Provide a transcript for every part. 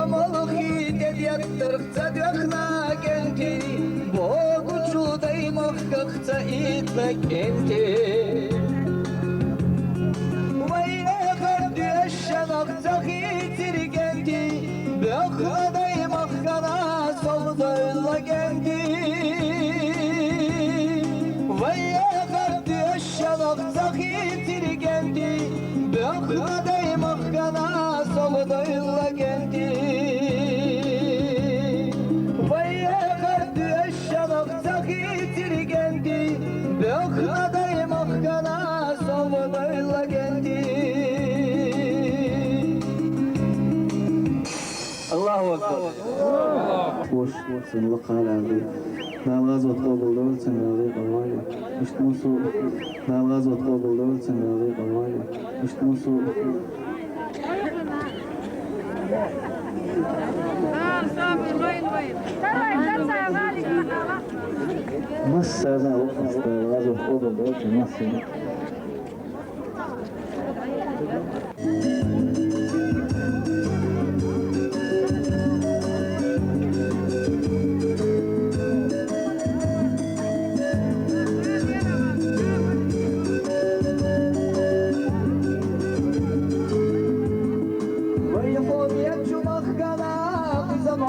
Malki dediyattırıqta dökna genti Boğucu daymakıqta itmek enti Vayya kardeş şanakta hitirgendi Bökna daymakana solda gendi Vayya kardeş şanakta hitirgendi Bökna daymakana solda gendi Vayya kardeş şanakta hitirgendi Bökna daymakana solda gendi Allahu Ekber. Hoş, sınırlı kalandı. Nalgaz otlu bulduğu için razı kalmayla. İşte musu, nalgaz otlu bulduğu için razı kalmayla. İşte musu. Masada olmuştu, nalgaz otlu bulduğu için masada.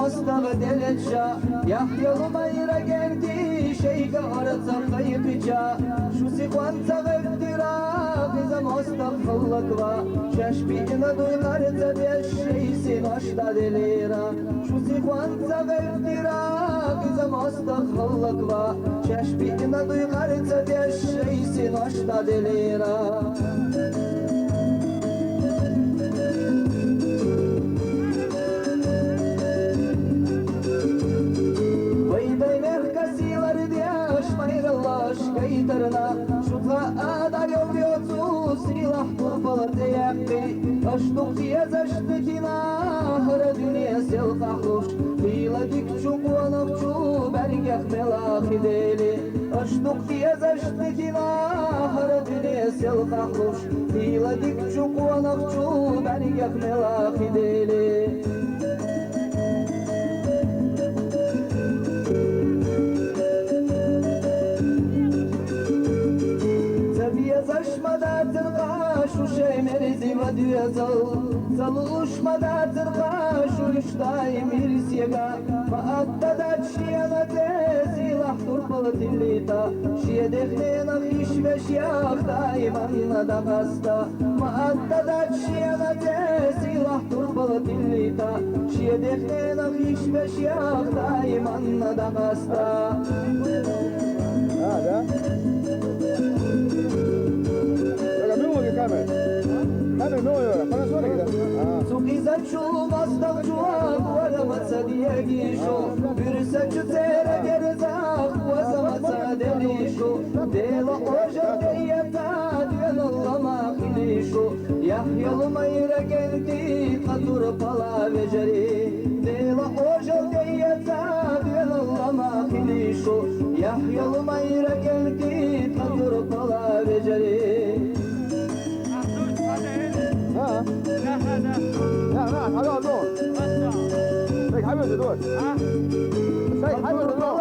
Mustafa Deletşa Yahyalım ayra geldi Şeyde arata kayıkıca Şu sikwanta gıftira Bize mustafallıkla Şaşbihine duylarca beş şeysin hoşta delira Şu sikwanta gıftira Bize mustafallıkla Şaşbihine duylarca beş şeysin hoşta delira Kayıtlarına şutla adar yolluyordu silah turbalar deyakti Aştık yazaştı kinahıra dünya sel kahluş Hila dikçu kuanakçu bergah melaki deli Aştık yazaştı kinahıra dünya sel kahluş Hila dikçu kuanakçu bergah melaki deli Zaşmada tırqa şu şey merzi ve düyazal Zaluşmada tırqa şu iştay mirsiyega Maatta da çiyana te silah turpalı tillita Şiye defnena hiş ve şiyah daimanna da hasta Maatta da çiyana te silah turpalı tillita Şiye defnena hiş ve şiyah daimanna da hasta Nada. Kame no ora, para solo que Sukiza çulmazdan çuak Varamasa diye gişo Bürse çütere gerizak Vasamasa delişo Dela oja deyata Düyen allama hilişo Yahyalım ayra geldi Katur pala veceri Dela oja deyata Düyen allama hilişo Yahyalım ayra geldi Katur pala veceri لا حلو دول ليك حبيبي دول ليك حبيبي دول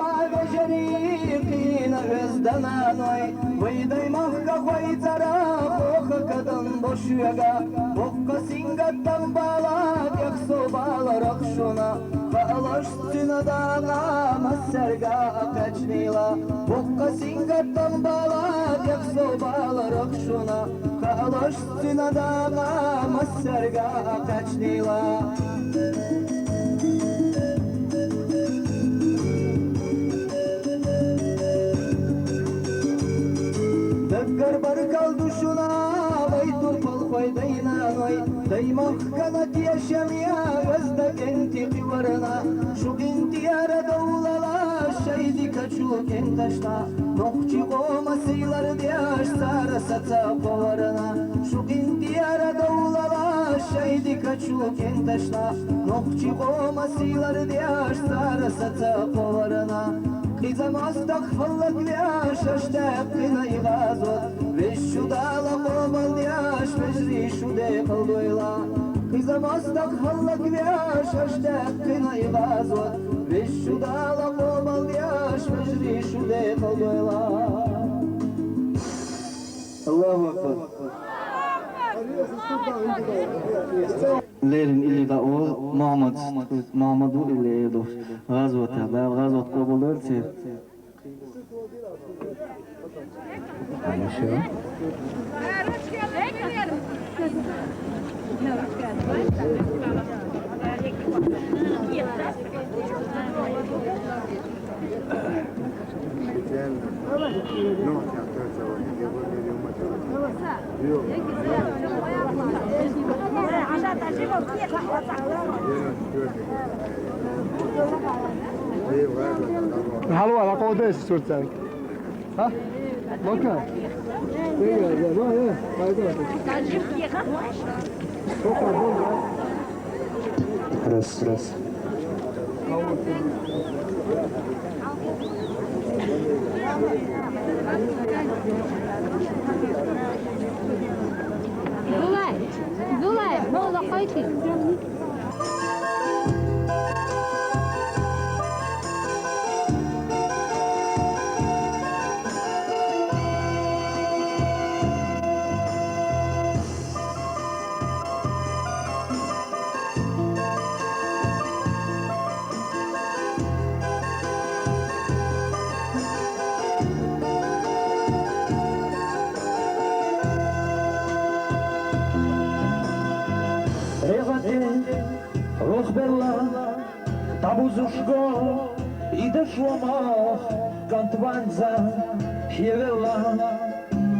Şerifliğine özlemenoy Vayday mahka koytara Boka kadın boşuyaga Bokka singattan bağlak Yakso bağlarak şuna Bağlaştına dağa Masserga kaçnila Bokka singattan bağlak Yakso bağlarak şuna Bağlaştına dağa Masserga kaçnila Garbar kaldı şuna Vay turpal faydayna noy Daymah kanat yaşamaya Gözde kenti kıvarına Şu intiyara davulala Şeydi kaçu kentaşta Nokçi komasıylar diyaş Sara sata kovarına Şu intiyara davulala Şeydi kaçu kentaşta Nokçi komasıylar diyaş Sara sata kovarına Kızım astagfirullah yaş Aştaqina igazot Ve şu dağla komal yaş Mecri şu de kıldoyla إذا ما استقبلك بياش أشتاق قناي غازوة وشو دالا قوم الياش مجري شو ديق الضيلا الله أكبر Lerin iliga o Muhammadu ile edo gazwata da gazwat qabullar se حلوة على قوة ايش صورتك؟ ها؟ ممكن؟ Раз. Дулай, молодо қойти. روح بالله табузушго идеш ломах кантванза хевела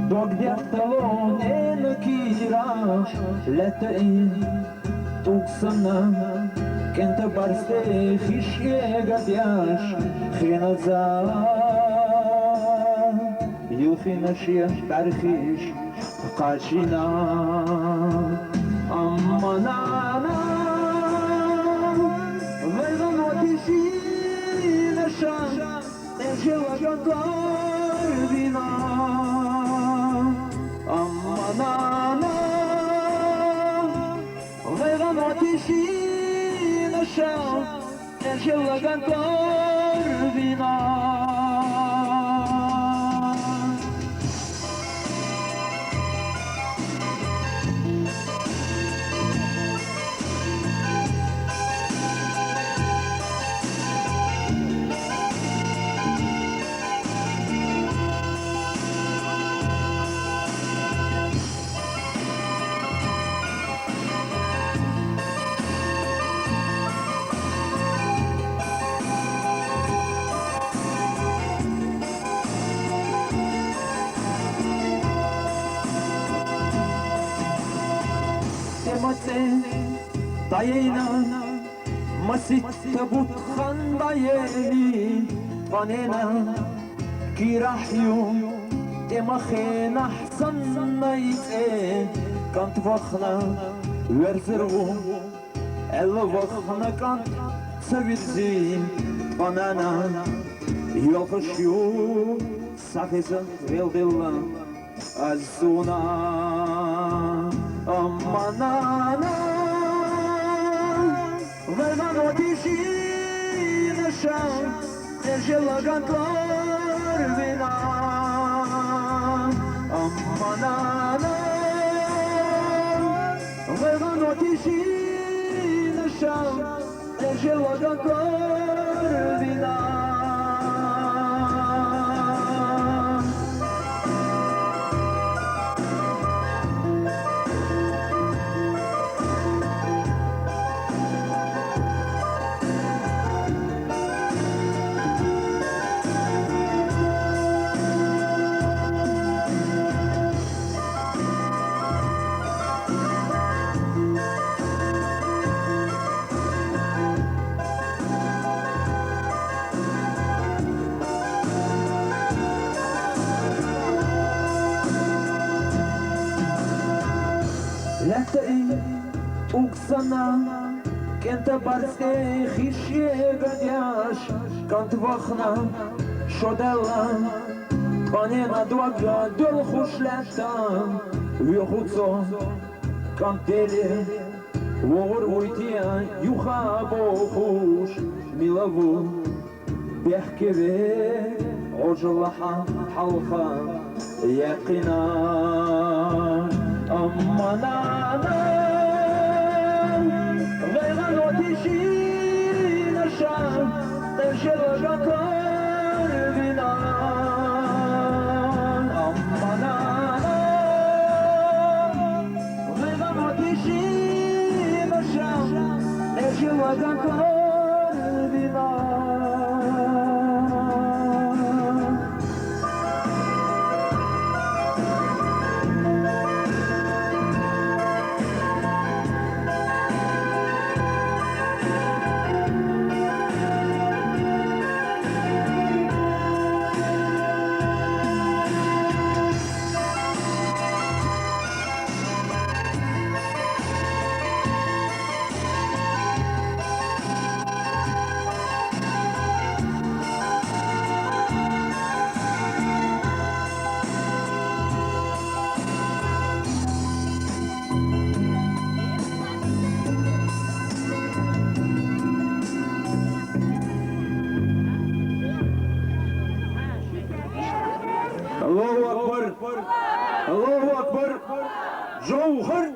догдяктало не кираш летеин туксана кента барсте хишге гадяш хиназа юхинашия тархиш кашина амманана Veygan ateşine şan Ecela kadar bina Aman ana Veygan ateşine şan Ecela kadar bina Dayena masit tabut khan dayeni Panena kirahyu Emakhena ahsan nayte Kant vakhna verzervu Ella vakhna kant savirzin Panana yolkışyu Safeza veldilla Azuna Amanana Vergan ateşine şan Ecela kadar bina Aman ana Vergan ateşine şan Ecela kadar bina لحتى أقصنا كنت برسي خيشي قدياش كنت بخنا شدلا بانينا دوغا دل خوش لحتا ويخوصو كنت ديلي وغر ويتيان يخابو خوش ميلابو بيحكي به عجلحة حلقة يقنا أما نانا غير وتشي نشان نشل جكار بنا أما نانا غير وتشي نشان نشل جكار بنا الله أكبر الله أكبر جوهر